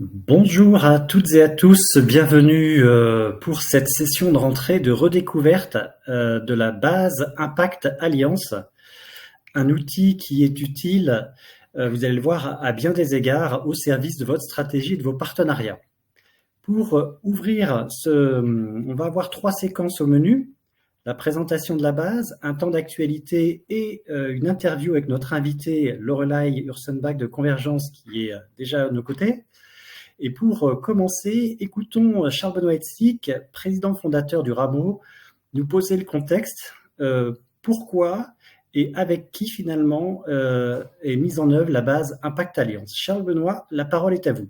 Bonjour à toutes et à tous, bienvenue pour cette session de rentrée de redécouverte de la base Impact Alliance, un outil qui est utile, vous allez le voir, à bien des égards au service de votre stratégie et de vos partenariats. Pour ouvrir on va avoir 3 séquences au menu: la présentation de la base, un temps d'actualité et une interview avec notre invité Lorelai Ursenbach de Convergence qui est déjà à nos côtés. Et pour commencer, écoutons Charles-Benoît Hetzig, président fondateur du Rameau, nous poser le contexte, pourquoi et avec qui finalement est mise en œuvre la base Impact Alliance. Charles-Benoît, la parole est à vous.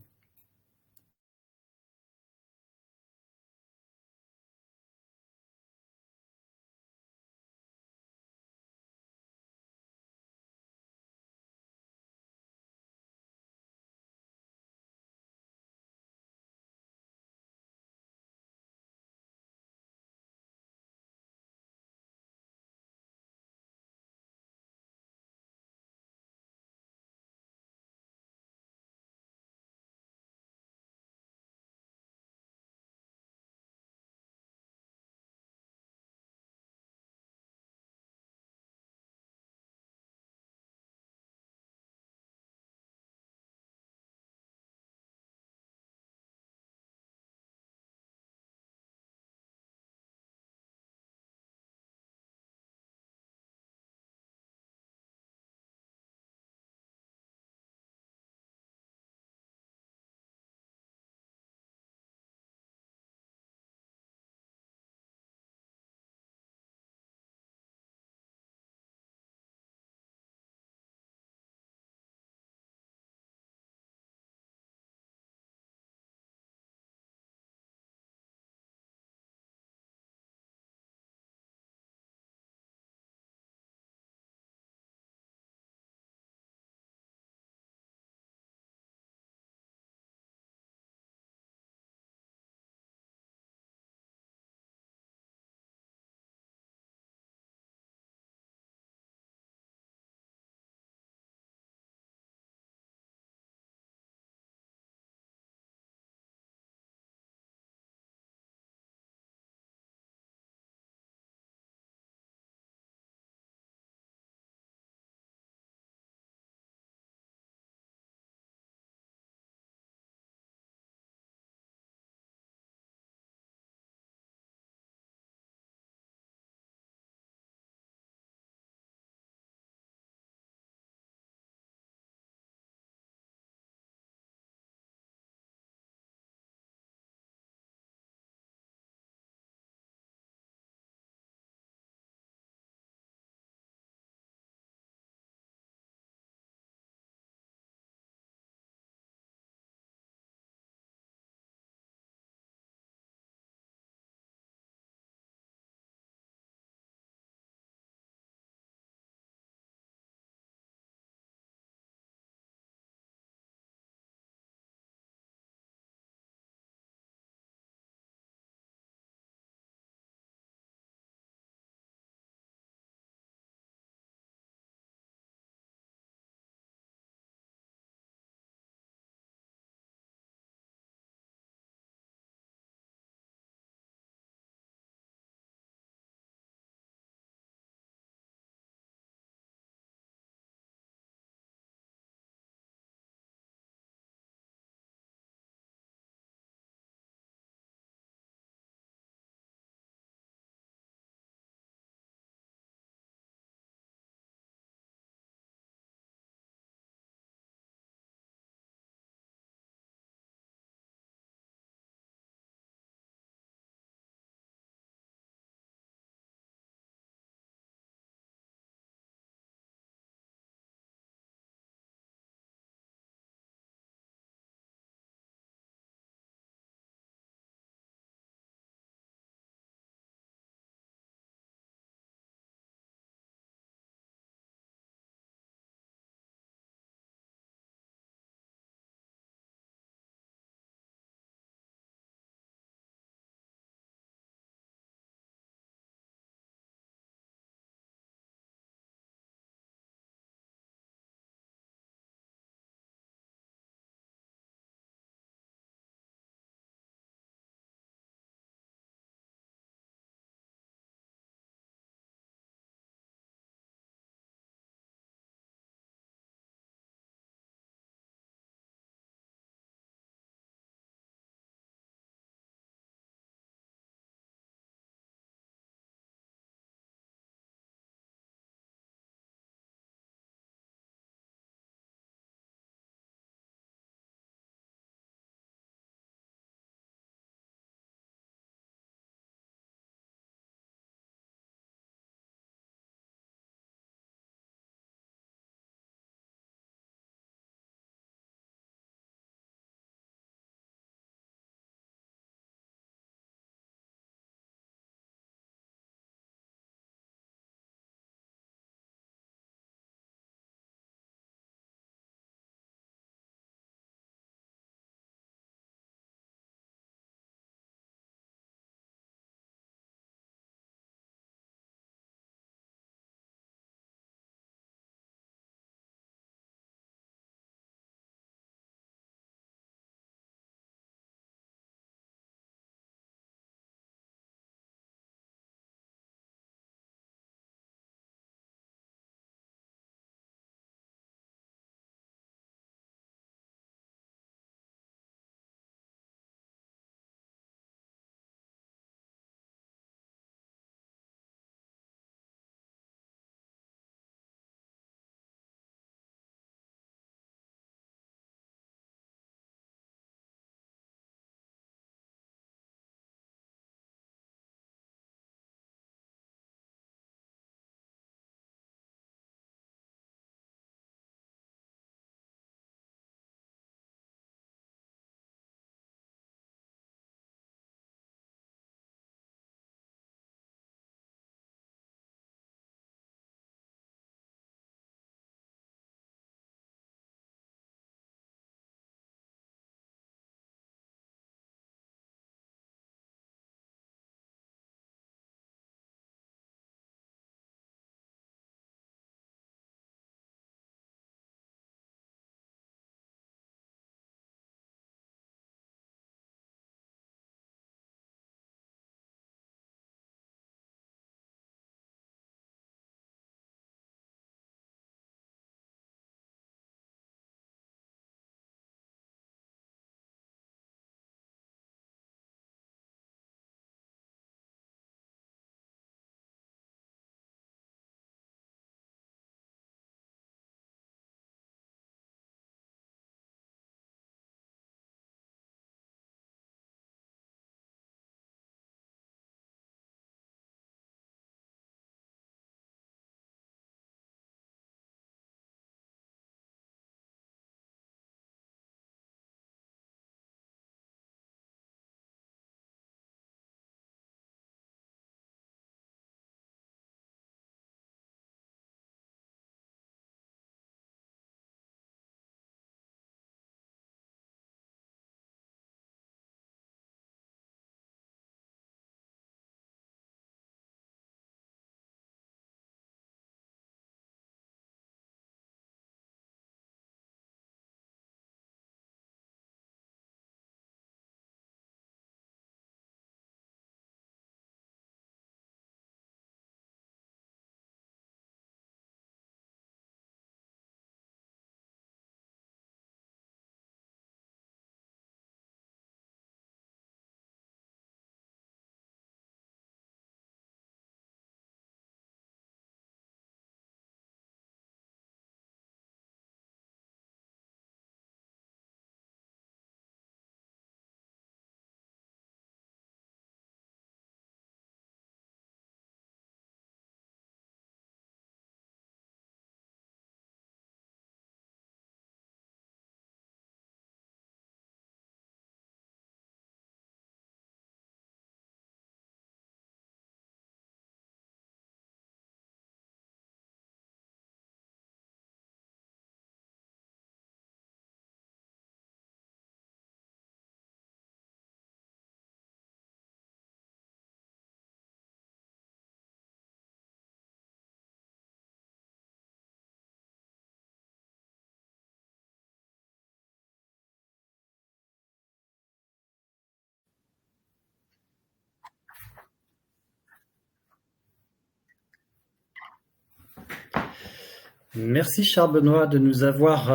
Merci Charles Benoît de nous avoir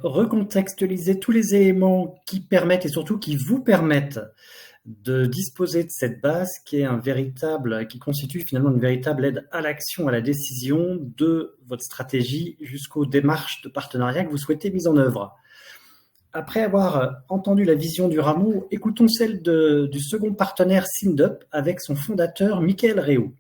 recontextualisé tous les éléments qui permettent et surtout qui vous permettent de disposer de cette base qui constitue finalement une véritable aide à l'action, à la décision de votre stratégie jusqu'aux démarches de partenariat que vous souhaitez mise en œuvre. Après avoir entendu la vision du rameau, écoutons celle du second partenaire SINDUP avec son fondateur Michael Réau.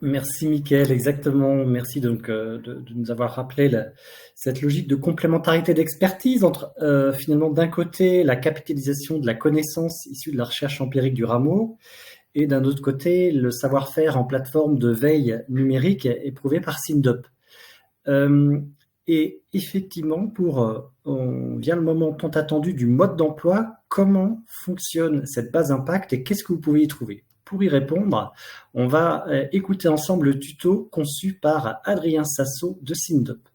Merci Mickaël, exactement. Merci donc de nous avoir rappelé cette logique de complémentarité d'expertise entre finalement d'un côté la capitalisation de la connaissance issue de la recherche empirique du rameau et d'un autre côté le savoir-faire en plateforme de veille numérique éprouvé par SINDUP. Et effectivement, on vient le moment tant attendu du mode d'emploi. Comment fonctionne cette base impact et qu'est-ce que vous pouvez y trouver? Pour y répondre, on va écouter ensemble le tuto conçu par Adrien Sasso de SINDUP.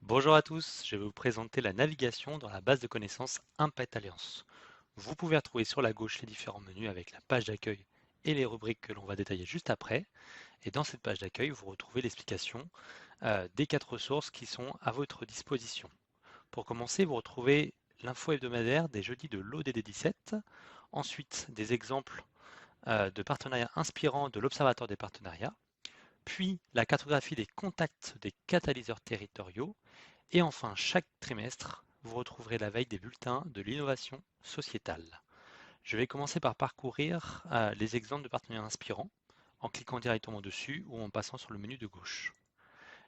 Bonjour à tous, je vais vous présenter la navigation dans la base de connaissances Impact Alliance. Vous pouvez retrouver sur la gauche les différents menus avec la page d'accueil et les rubriques que l'on va détailler juste après. Et dans cette page d'accueil, vous retrouvez l'explication des 4 ressources qui sont à votre disposition. Pour commencer, vous retrouvez l'info hebdomadaire des jeudis de l'ODD 17, ensuite des exemples de partenariats inspirants de l'Observatoire des partenariats, puis la cartographie des contacts des catalyseurs territoriaux, et enfin chaque trimestre, vous retrouverez la veille des bulletins de l'innovation sociétale. Je vais commencer par parcourir les exemples de partenariats inspirants en cliquant directement dessus ou en passant sur le menu de gauche.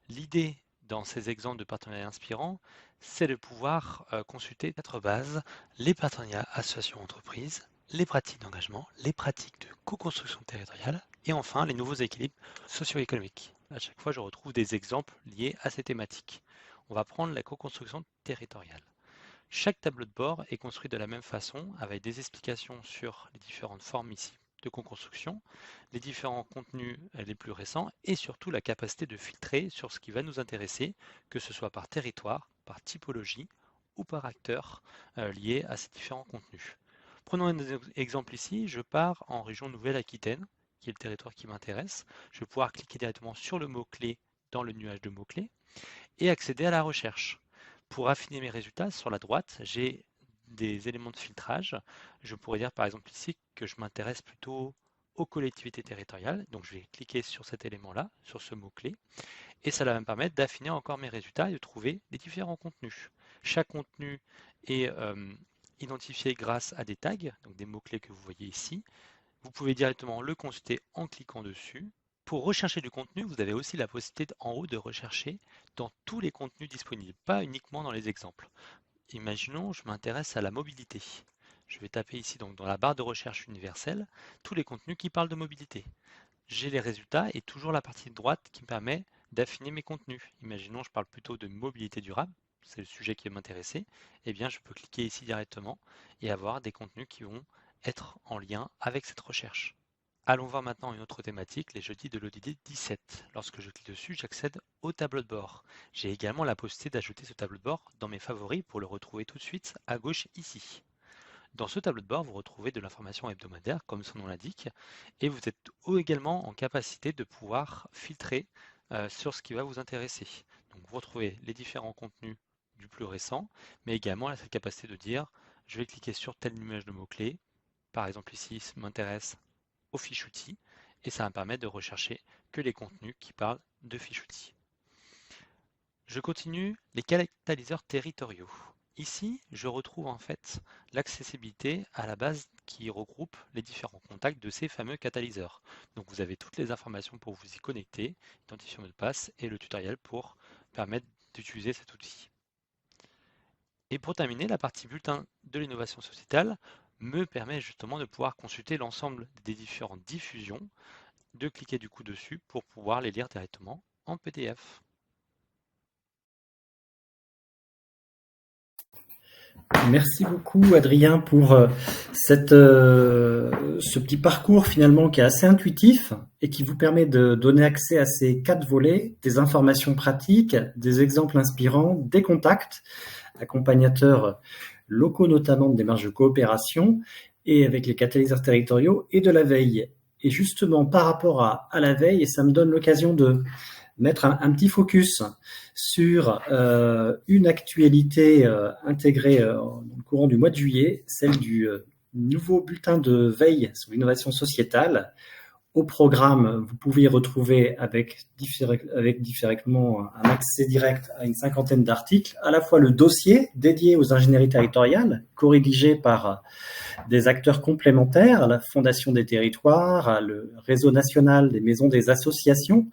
L'idée dans ces exemples de partenariats inspirants, c'est de pouvoir consulter 4 bases, les partenariats associations-entreprises, les pratiques d'engagement, les pratiques de co-construction territoriale et enfin les nouveaux équilibres socio-économiques. À chaque fois, je retrouve des exemples liés à ces thématiques. On va prendre la co-construction territoriale. Chaque tableau de bord est construit de la même façon avec des explications sur les différentes formes ici de co-construction, les différents contenus les plus récents et surtout la capacité de filtrer sur ce qui va nous intéresser, que ce soit par territoire, par typologie ou par acteur lié à ces différents contenus. Prenons un exemple ici, je pars en région Nouvelle-Aquitaine, qui est le territoire qui m'intéresse. Je vais pouvoir cliquer directement sur le mot-clé dans le nuage de mots-clés et accéder à la recherche. Pour affiner mes résultats, sur la droite, j'ai des éléments de filtrage. Je pourrais dire par exemple ici que je m'intéresse plutôt aux collectivités territoriales. Donc je vais cliquer sur cet élément-là, sur ce mot-clé, et ça va me permettre d'affiner encore mes résultats et de trouver les différents contenus. Chaque contenu est identifié grâce à des tags, donc des mots-clés que vous voyez ici. Vous pouvez directement le consulter en cliquant dessus. Pour rechercher du contenu, vous avez aussi la possibilité en haut de rechercher dans tous les contenus disponibles, pas uniquement dans les exemples. Imaginons, je m'intéresse à la mobilité. Je vais taper ici donc dans la barre de recherche universelle tous les contenus qui parlent de mobilité. J'ai les résultats et toujours la partie de droite qui me permet d'affiner mes contenus. Imaginons, je parle plutôt de mobilité durable, c'est le sujet qui va m'intéresser. Eh bien, je peux cliquer ici directement et avoir des contenus qui vont être en lien avec cette recherche. Allons voir maintenant une autre thématique, les jeudis de l'ODD 17. Lorsque je clique dessus, j'accède au tableau de bord. J'ai également la possibilité d'ajouter ce tableau de bord dans mes favoris pour le retrouver tout de suite à gauche ici. Dans ce tableau de bord, vous retrouvez de l'information hebdomadaire, comme son nom l'indique, et vous êtes également en capacité de pouvoir filtrer sur ce qui va vous intéresser. Donc vous retrouvez les différents contenus du plus récent, mais également cette capacité de dire, je vais cliquer sur telle image de mots-clés. Par exemple ici, ça m'intéresse aux fiches outils et ça va me permettre de rechercher que les contenus qui parlent de fiches outils. Je continue les catalyseurs territoriaux. Ici, je retrouve en fait l'accessibilité à la base qui regroupe les différents contacts de ces fameux catalyseurs. Donc vous avez toutes les informations pour vous y connecter, identifier mot de passe et le tutoriel pour permettre d'utiliser cet outil. Et pour terminer, la partie bulletin de l'innovation sociétale me permet justement de pouvoir consulter l'ensemble des différentes diffusions, de cliquer du coup dessus pour pouvoir les lire directement en PDF. Merci beaucoup Adrien pour ce petit parcours finalement qui est assez intuitif et qui vous permet de donner accès à ces 4 volets, des informations pratiques, des exemples inspirants, des contacts, accompagnateurs locaux notamment de démarches de coopération et avec les catalyseurs territoriaux et de la veille. Et justement par rapport à la veille, ça me donne l'occasion de mettre un petit focus sur une actualité intégrée dans le courant du mois de juillet, celle du nouveau bulletin de veille sur l'innovation sociétale. Au programme, vous pouvez y retrouver avec directement un accès direct à une 50aine d'articles, à la fois le dossier dédié aux ingénieries territoriales, co-rédigé par des acteurs complémentaires, la Fondation des territoires, le réseau national des maisons des associations,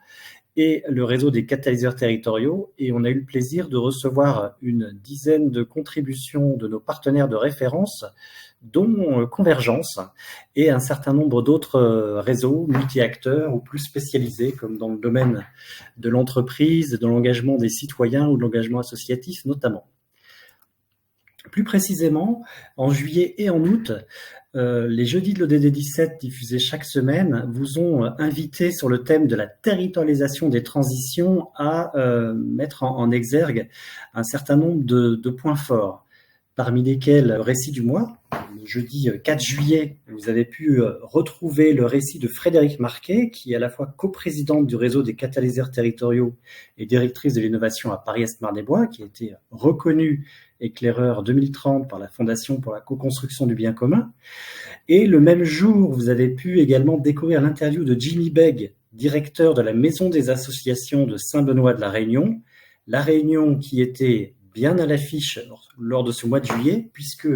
et le réseau des catalyseurs territoriaux. Et on a eu le plaisir de recevoir une dizaine de contributions de nos partenaires de référence, dont Convergence et un certain nombre d'autres réseaux multi-acteurs ou plus spécialisés, comme dans le domaine de l'entreprise, de l'engagement des citoyens ou de l'engagement associatif notamment. Plus précisément, en juillet et en août, les jeudis de l'ODD 17 diffusés chaque semaine vous ont invité sur le thème de la territorialisation des transitions à mettre en exergue un certain nombre de points forts. parmi lesquels le récit du mois. Le jeudi 4 juillet, vous avez pu retrouver le récit de Frédéric Marquet, qui est à la fois coprésidente du réseau des catalyseurs territoriaux et directrice de l'innovation à Paris-Est-Marne-des-Bois, qui a été reconnue éclaireur 2030 par la Fondation pour la co-construction du bien commun. Et le même jour, vous avez pu également découvrir l'interview de Jimmy Begg, directeur de la Maison des associations de Saint-Benoît de la Réunion. La Réunion qui était bien à l'affiche lors de ce mois de juillet, puisque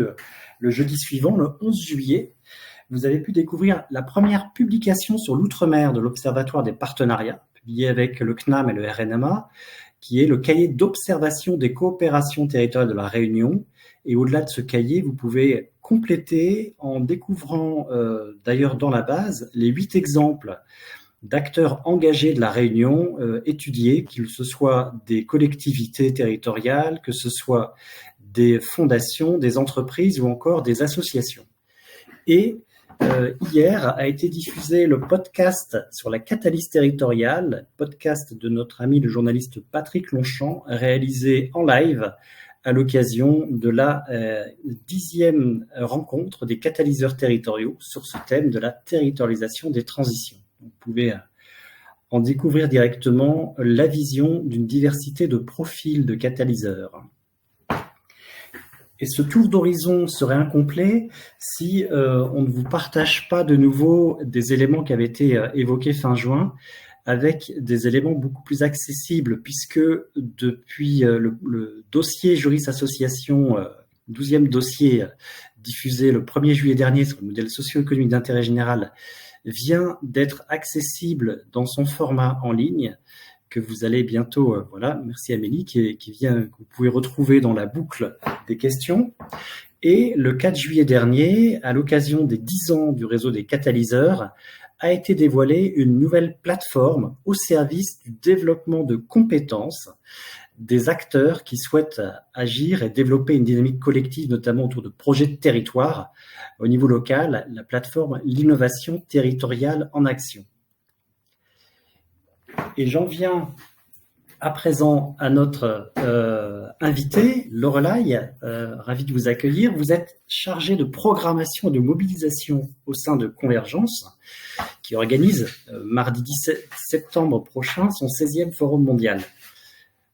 le jeudi suivant, le 11 juillet, vous avez pu découvrir la première publication sur l'outre-mer de l'Observatoire des partenariats, publiée avec le CNAM et le RNMA, qui est le cahier d'observation des coopérations territoriales de la Réunion. Et au-delà de ce cahier, vous pouvez compléter en découvrant, d'ailleurs dans la base, les 8 exemples d'acteurs engagés de la Réunion étudiés, que ce soit des collectivités territoriales, que ce soit des fondations, des entreprises ou encore des associations. Et hier a été diffusé le podcast sur la catalyse territoriale, podcast de notre ami le journaliste Patrick Longchamp, réalisé en live à l'occasion de la 10e rencontre des catalyseurs territoriaux sur ce thème de la territorialisation des transitions. Vous pouvez en découvrir directement la vision d'une diversité de profils de catalyseurs. Et ce tour d'horizon serait incomplet si on ne vous partage pas de nouveau des éléments qui avaient été évoqués fin juin, avec des éléments beaucoup plus accessibles, puisque depuis le dossier Juris Association, 12e dossier diffusé le 1er juillet dernier sur le modèle socio-économique d'intérêt général, vient d'être accessible dans son format en ligne, que vous allez bientôt, voilà, merci Amélie, qui vient, que vous pouvez retrouver dans la boucle des questions. Et le 4 juillet dernier, à l'occasion des 10 ans du réseau des catalyseurs, a été dévoilée une nouvelle plateforme au service du développement de compétences des acteurs qui souhaitent agir et développer une dynamique collective, notamment autour de projets de territoire au niveau local, la plateforme L'innovation territoriale en action. Et j'en viens à présent à notre invité, Lorelai, ravi de vous accueillir. Vous êtes chargée de programmation et de mobilisation au sein de Convergence, qui organise mardi 17 septembre prochain son 16e Forum mondial.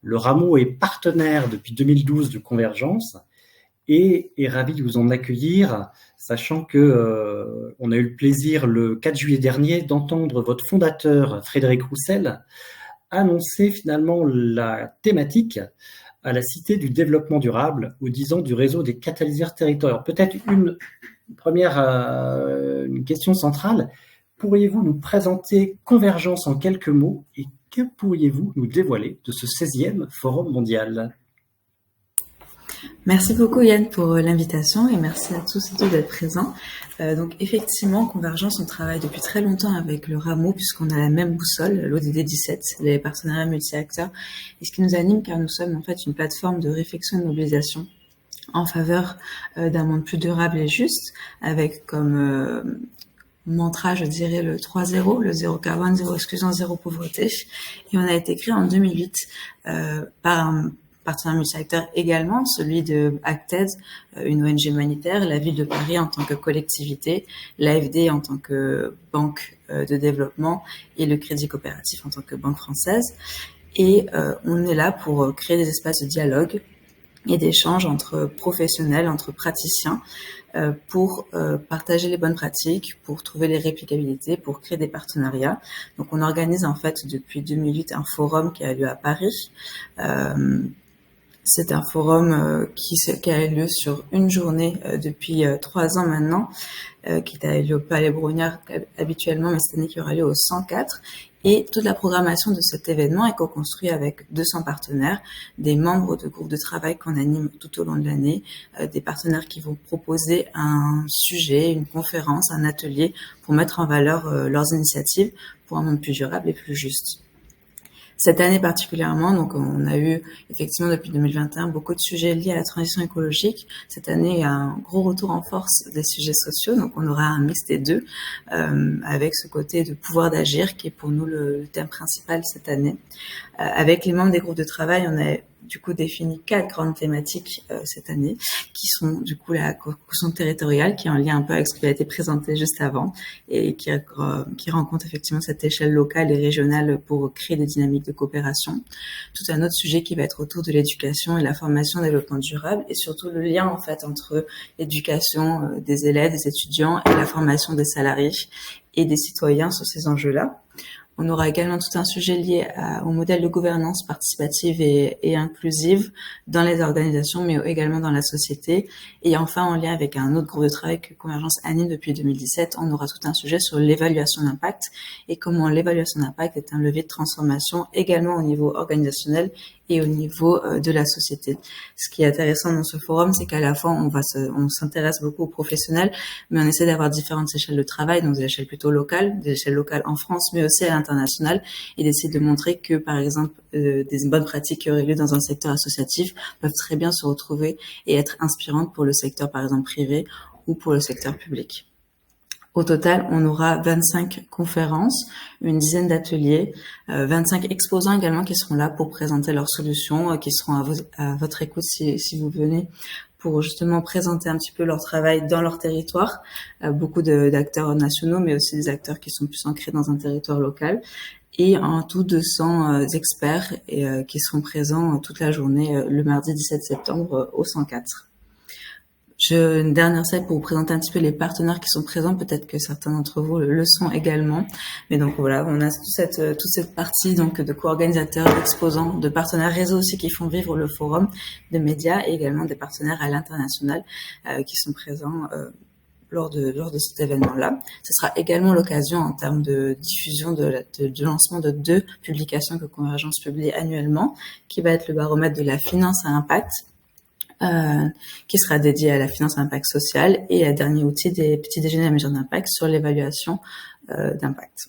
Le Rameau est partenaire depuis 2012 de Convergence et est ravi de vous en accueillir, sachant que on a eu le plaisir le 4 juillet dernier d'entendre votre fondateur Frédéric Roussel annoncer finalement la thématique à la Cité du développement durable aux 10 ans du réseau des catalyseurs territoriaux. Peut-être une première une question centrale. Pourriez-vous nous présenter Convergence en quelques mots et que pourriez-vous nous dévoiler de ce 16e Forum mondial ? Merci beaucoup Yann pour l'invitation et merci à tous et toutes d'être présents. Donc effectivement, Convergence, on travaille depuis très longtemps avec le Rameau puisqu'on a la même boussole, l'ODD 17, les partenariats multi-acteurs, et ce qui nous anime car nous sommes en fait une plateforme de réflexion et de mobilisation en faveur d'un monde plus durable et juste, avec comme mantra, je dirais, le 3-0, le 0 carbone, 0 exclusion, 0 pauvreté. Et on a été créé en 2008 par un partenaire multi-acteur également, celui de Acted, une ONG humanitaire, la ville de Paris en tant que collectivité, l'AFD en tant que banque de développement et le Crédit Coopératif en tant que banque française. Et on est là pour créer des espaces de dialogue et d'échange entre professionnels, entre praticiens, pour partager les bonnes pratiques, pour trouver les réplicabilités, pour créer des partenariats. Donc on organise en fait depuis 2008 un forum qui a lieu à Paris. C'est un forum qui a lieu sur une journée depuis 3 ans maintenant, qui a lieu au Palais Brongniart habituellement, mais cette année qui aura lieu au 104. Et toute la programmation de cet événement est co-construite avec 200 partenaires, des membres de groupes de travail qu'on anime tout au long de l'année, des partenaires qui vont proposer un sujet, une conférence, un atelier pour mettre en valeur leurs initiatives pour un monde plus durable et plus juste. Cette année particulièrement, donc on a eu effectivement depuis 2021 beaucoup de sujets liés à la transition écologique. Cette année, il y a un gros retour en force des sujets sociaux, donc on aura un mix des deux, avec ce côté de pouvoir d'agir qui est pour nous le thème principal cette année. Avec les membres des groupes de travail, on a du coup défini 4 grandes thématiques cette année, qui sont du coup la cohésion territoriale, qui est en lien un peu avec ce qui a été présenté juste avant, et qui rend compte effectivement cette échelle locale et régionale pour créer des dynamiques de coopération. Tout un autre sujet qui va être autour de l'éducation et la formation et développement durable, et surtout le lien en fait entre l'éducation des élèves, des étudiants et la formation des salariés et des citoyens sur ces enjeux-là. On aura également tout un sujet lié au modèle de gouvernance participative et inclusive dans les organisations, mais également dans la société. Et enfin, en lien avec un autre groupe de travail que Convergence anime depuis 2017, on aura tout un sujet sur l'évaluation d'impact et comment l'évaluation d'impact est un levier de transformation également au niveau organisationnel et au niveau de la société. Ce qui est intéressant dans ce forum, c'est qu'à la fois on s'intéresse beaucoup aux professionnels, mais on essaie d'avoir différentes échelles de travail, donc des échelles plutôt locales, des échelles locales en France, mais aussi à l'international, et d'essayer de montrer que, par exemple, des bonnes pratiques qui auraient lieu dans un secteur associatif peuvent très bien se retrouver et être inspirantes pour le secteur, par exemple, privé ou pour le secteur public. Au total, on aura 25 conférences, une dizaine d'ateliers, 25 exposants également qui seront là pour présenter leurs solutions, qui seront à votre écoute si vous venez, pour justement présenter un petit peu leur travail dans leur territoire. Beaucoup d'acteurs nationaux, mais aussi des acteurs qui sont plus ancrés dans un territoire local. Et en tout 200 experts qui seront présents toute la journée le mardi 17 septembre au 104. Une dernière slide pour vous présenter un petit peu les partenaires qui sont présents. Peut-être que certains d'entre vous le sont également. Mais donc voilà, on a toute cette partie donc de co-organisateurs, d'exposants, de partenaires réseaux aussi qui font vivre le forum, de médias et également des partenaires à l'international qui sont présents lors de cet événement-là. Ce sera également l'occasion en termes de diffusion de lancement de 2 publications que Convergence publie annuellement, qui va être le baromètre de la finance à impact, qui sera dédié à la finance à impact social, et le dernier outil des petits déjeuners à mesure d'impact sur l'évaluation d'impact.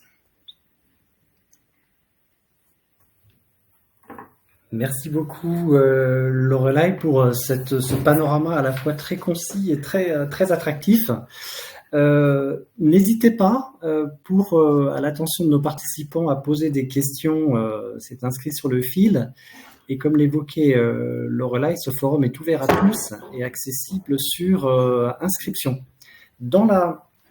Merci beaucoup Lorelai pour ce panorama à la fois très concis et très attractif. N'hésitez pas à l'attention de nos participants à poser des questions, c'est inscrit sur le fil. Et comme l'évoquait Lorelai, ce forum est ouvert à tous et accessible sur inscription.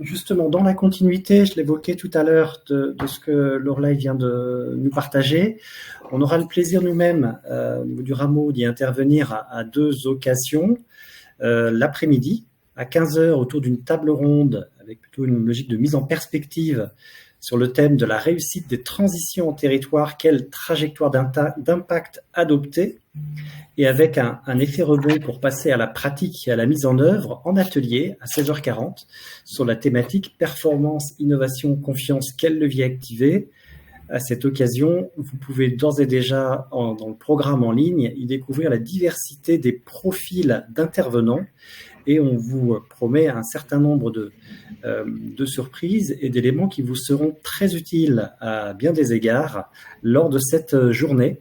Justement, dans la continuité, je l'évoquais tout à l'heure de ce que Lorelai vient de nous partager, on aura le plaisir nous-mêmes, au niveau du rameau, d'y intervenir à 2 occasions. L'après-midi, à 15h, autour d'une table ronde, avec plutôt une logique de mise en perspective sur le thème de la réussite des transitions en territoire, quelle trajectoire d'impact adopter, et avec un effet rebond pour passer à la pratique et à la mise en œuvre en atelier à 16h40 sur la thématique performance, innovation, confiance, quel levier activer. À cette occasion, vous pouvez d'ores et déjà, dans le programme en ligne, y découvrir la diversité des profils d'intervenants, et on vous promet un certain nombre de surprises et d'éléments qui vous seront très utiles à bien des égards lors de cette journée.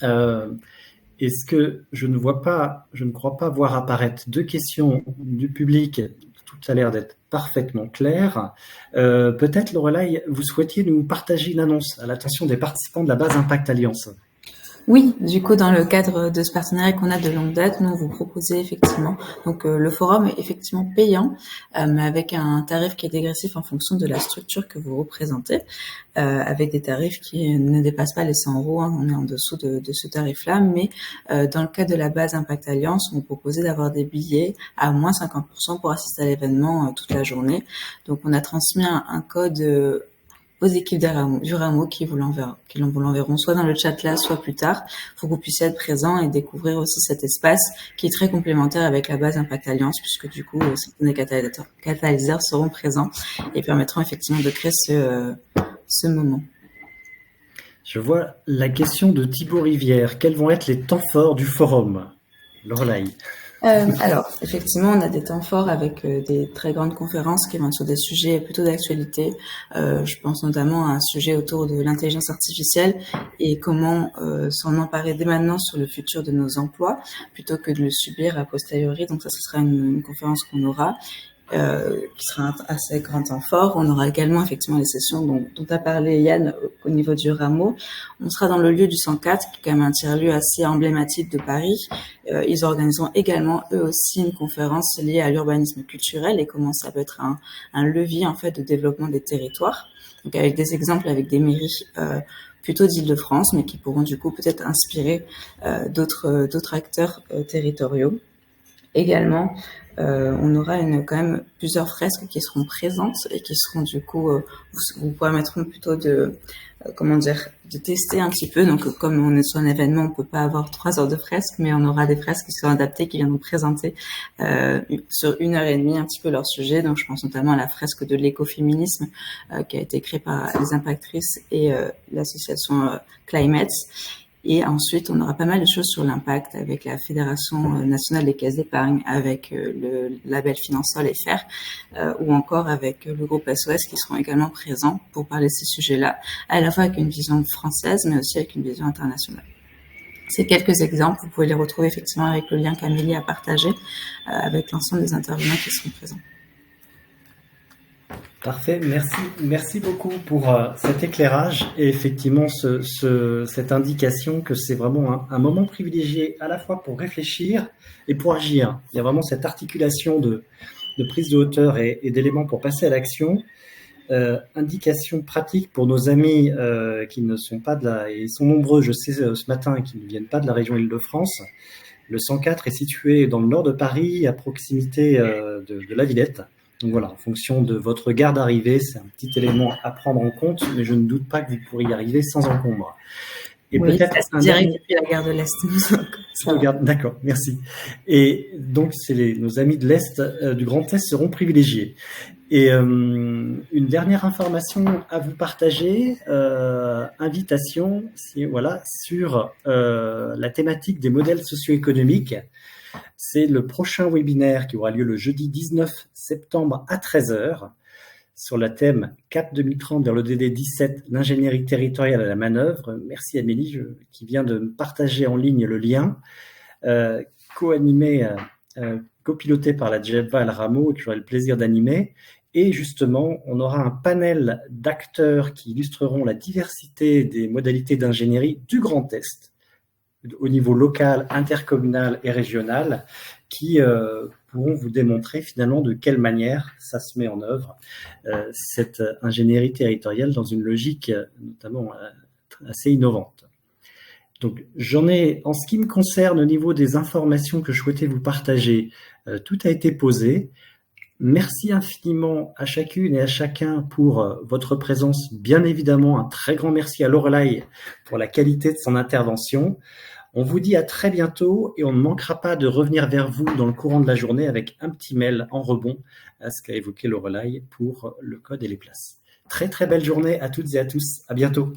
Est-ce que je ne crois pas voir apparaître 2 questions du public. Tout a l'air d'être parfaitement clair. Peut-être, Lorelai, vous souhaitiez nous partager une annonce à l'attention des participants de la base Impact Alliance. Oui, du coup, dans le cadre de ce partenariat qu'on a de longue date, nous vous proposez effectivement, donc le forum est effectivement payant, mais avec un tarif qui est dégressif en fonction de la structure que vous représentez, avec des tarifs qui ne dépassent pas les 100 €, hein, on est en dessous de ce tarif-là, mais dans le cadre de la base Impact Alliance, on vous proposait d'avoir des billets à moins 50% pour assister à l'événement toute la journée. Donc on a transmis un code aux équipes du rameau qui vous l'enverront soit dans le chat là, soit plus tard, pour que vous puissiez être présent et découvrir aussi cet espace qui est très complémentaire avec la base Impact Alliance, puisque du coup, certains des catalyseurs seront présents et permettront effectivement de créer ce moment. Je vois la question de Thibaut Rivière. Quels vont être les temps forts du forum, Lorelai? Alors, effectivement, on a des temps forts avec des très grandes conférences qui vont être sur des sujets plutôt d'actualité. Je pense notamment à un sujet autour de l'intelligence artificielle et comment s'en emparer dès maintenant sur le futur de nos emplois, plutôt que de le subir a posteriori. Donc ça, ce sera une conférence qu'on aura. qui sera un assez grand temps fort. On aura également effectivement les sessions dont a parlé Yann au niveau du rameau. On sera dans le lieu du 104, qui est quand même un tiers-lieu assez emblématique de Paris. Ils organiseront également eux aussi une conférence liée à l'urbanisme culturel et comment ça peut être un levier en fait de développement des territoires. Donc avec des exemples avec des mairies plutôt d'Île-de-France, mais qui pourront du coup peut-être inspirer d'autres acteurs territoriaux. Également, on aura quand même plusieurs fresques qui seront présentes et qui seront du coup vous permettront plutôt de tester un petit peu. Donc comme on est sur un événement, on peut pas avoir 3 heures de fresques, mais on aura des fresques qui seront adaptées, qui viendront présenter sur 1h30 un petit peu leur sujet. Donc je pense notamment à la fresque de l'écoféminisme qui a été créée par les impactrices et l'association Climate. Et ensuite, on aura pas mal de choses sur l'impact avec la Fédération nationale des caisses d'épargne, avec le label Finansol et FR, ou encore avec le groupe SOS qui seront également présents pour parler de ces sujets-là, à la fois avec une vision française, mais aussi avec une vision internationale. Ces quelques exemples, vous pouvez les retrouver effectivement avec le lien qu'Amélie a partagé, avec l'ensemble des intervenants qui seront présents. Parfait, merci beaucoup pour cet éclairage et effectivement cette indication que c'est vraiment un moment privilégié à la fois pour réfléchir et pour agir. Il y a vraiment cette articulation de prise de hauteur et d'éléments pour passer à l'action. Indication pratique pour nos amis qui ne sont pas et ils sont nombreux, je sais ce matin, qui ne viennent pas de la région Île-de-France. Le 104 est situé dans le nord de Paris, à proximité de la Villette. Donc voilà, en fonction de votre gare d'arrivée, c'est un petit élément à prendre en compte, mais je ne doute pas que vous pourriez y arriver sans encombre. Et oui, peut-être direct depuis la gare de l'Est. D'accord, merci. Et donc, nos amis de l'Est, du Grand Est seront privilégiés. Et une dernière information à vous partager, invitation sur la thématique des modèles socio-économiques. C'est le prochain webinaire qui aura lieu le jeudi 19 septembre à 13h sur le thème CAP 2030 vers l'ODD 17, l'ingénierie territoriale à la manœuvre. Merci Amélie qui vient de partager en ligne le lien, co-animé, copiloté par la GEPVA Rameau, que j'aurai le plaisir d'animer. Et justement, on aura un panel d'acteurs qui illustreront la diversité des modalités d'ingénierie du Grand Est, au niveau local, intercommunal et régional, qui pourront vous démontrer finalement de quelle manière ça se met en œuvre, cette ingénierie territoriale dans une logique notamment assez innovante. Donc j'en ai, en ce qui me concerne au niveau des informations que je souhaitais vous partager, tout a été posé. Merci infiniment à chacune et à chacun pour votre présence. Bien évidemment, un très grand merci à Lorelai pour la qualité de son intervention. On vous dit à très bientôt et on ne manquera pas de revenir vers vous dans le courant de la journée avec un petit mail en rebond à ce qu'a évoqué Lorelai pour le code et les places. Très très belle journée à toutes et à tous. À bientôt.